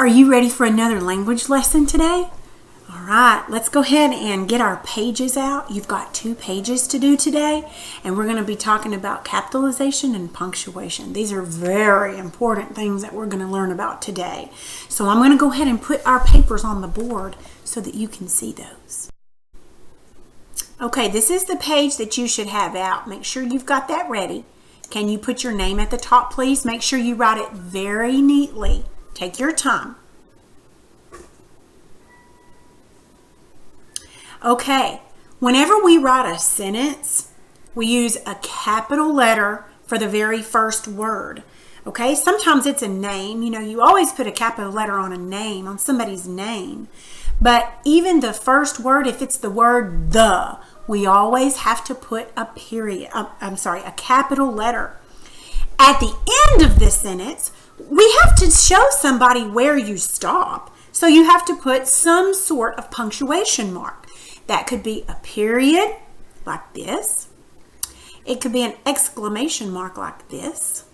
Are you ready for another language lesson today? All right, let's go ahead and get our pages out. You've got 2 pages to do today, and we're going to be talking about capitalization and punctuation. These are very important things that we're going to learn about today. So I'm going to go ahead and put our papers on the board so that you can see those. Okay, this is the page that you should have out. Make sure you've got that ready. Can you put your name at the top, please? Make sure you write it very neatly. Take your time. Okay, whenever we write a sentence, we use a capital letter for the very first word. Okay, sometimes it's a name. You know, you always put a capital letter on a name, on somebody's name. But even the first word, if it's the word the, we always have to put a a capital letter. At the end of this sentence, we have to show somebody where you stop. So you have to put some sort of punctuation mark. That could be a period, like this. It could be an exclamation mark like this.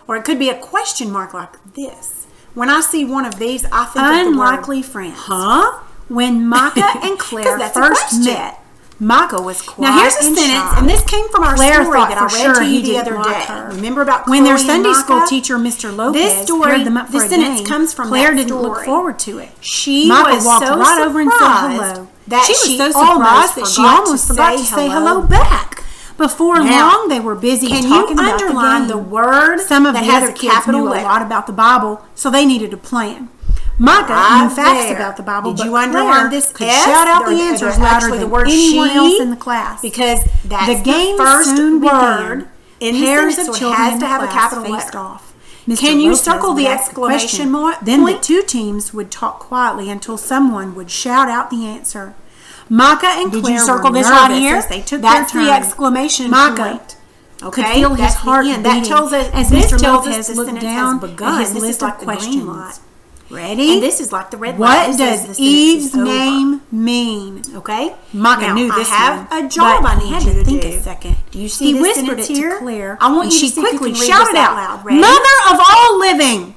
Or it could be a question mark like this. When I see one of these, I think of the Unlikely word, friends. Huh? When Micah and Claire first met, Micah was quiet. Now here's a and sentence, shy. and this came from our Claire story thought that I for read sure to he you the didn't other like day. her. Remember about When their Chloe and Sunday school Micah? teacher, Mr. Lopez, This story, paired them up for this a sentence game, comes from Claire that didn't look story. forward to it. She Micah was walked so right over and said surprised hello. that She was she so almost surprised that she almost forgot to say hello back. Before Now, long, they were busy can talking you about underline the the game. word Some of that the has other a kids capital knew a letter? lot about the Bible, so they needed a plan. Micah Right knew facts there. about the Bible, Did but you underline Claire this could S? shout out Or the the- answers or louder actually than the word anyone she? else in the class. Because that's the game first soon word began. in the Pairs sentence, of so it children has in to the have a class capital faced letter. off. Can you Lopez circle would the ask exclamation question. Then the point? 2 teams would talk quietly until someone would shout out the answer. Micah and Did Claire you circle were this right nervous here? as they took That's their the turn. exclamation Micah point. could Okay, feel his that's the heart end. beating That tells us as this Mr. tells us Lopez the looked sentence down has begun. at his This list is like of the green questions. light. Ready? And this is like the red light. What This says does the sentence Eve's is over. name mean? Okay. Micah Now, knew this I have one, a job but I he need had you to to think do. a second. Do you see He this whispered sentence it here? to Claire. I want and you she to see if you quickly can read shouted this out out, loud. Ready? "Mother of all living!"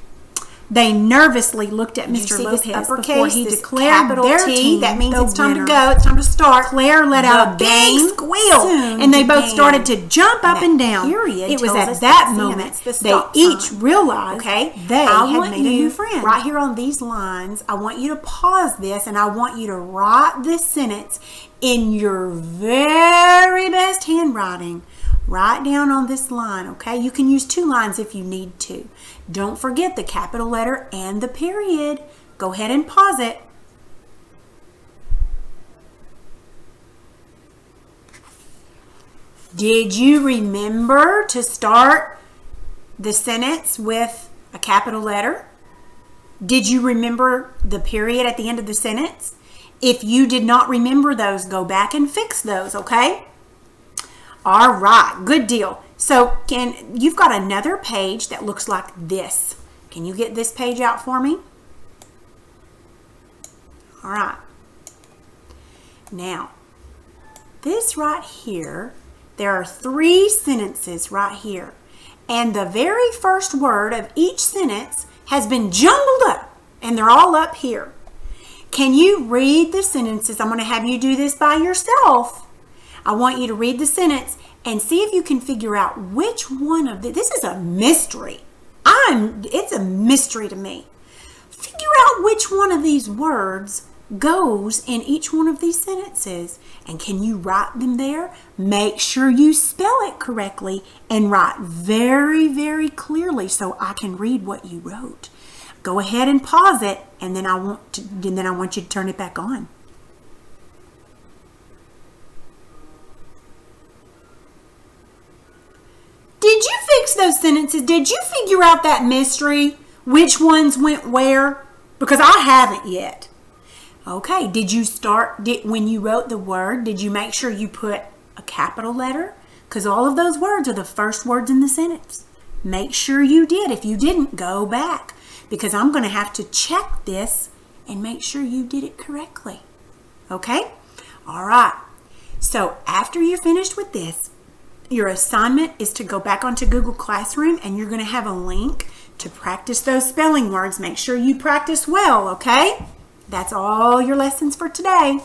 They nervously looked at You Mr. see Lopez this before uppercase, he this declared capital their T. team That means the it's time winner. to go. It's time to start. Claire let out a big game squeal, soon and they both began. started to jump up That and down. period It was tells at us that that's the end. moment It's the they stop each sign. realized Okay, they I had want made a you, new friend. right here on these lines, I want you to pause this and I want you to write this sentence in your very best handwriting. Write down on this line, okay? You can use 2 lines if you need to. Don't forget the capital letter and the period. Go ahead and pause it. Did you remember to start the sentence with a capital letter? Did you remember the period at the end of the sentence? If you did not remember those, go back and fix those, okay? All right, good deal. So you've got another page that looks like this. Can you get this page out for me? All right. Now, this right here, there are 3 sentences right here. And the very first word of each sentence has been jumbled up, and they're all up here. Can you read the sentences? I'm going to have you do this by yourself. I want you to read the sentence and see if you can figure out which one of this is a mystery. It's a mystery to me. Figure out which one of these words goes in each one of these sentences. And can you write them there? Make sure you spell it correctly and write very, very clearly so I can read what you wrote. Go ahead and pause it, and then I want you to turn it back on. Did you fix those sentences? Did you figure out that mystery? Which ones went where? Because I haven't yet. Okay, when you wrote the word, did you make sure you put a capital letter? Because all of those words are the first words in the sentence. Make sure you did. If you didn't, go back. Because I'm going to have to check this and make sure you did it correctly. Okay? All right. So after you're finished with this, your assignment is to go back onto Google Classroom, and you're going to have a link to practice those spelling words. Make sure you practice well, okay? That's all your lessons for today.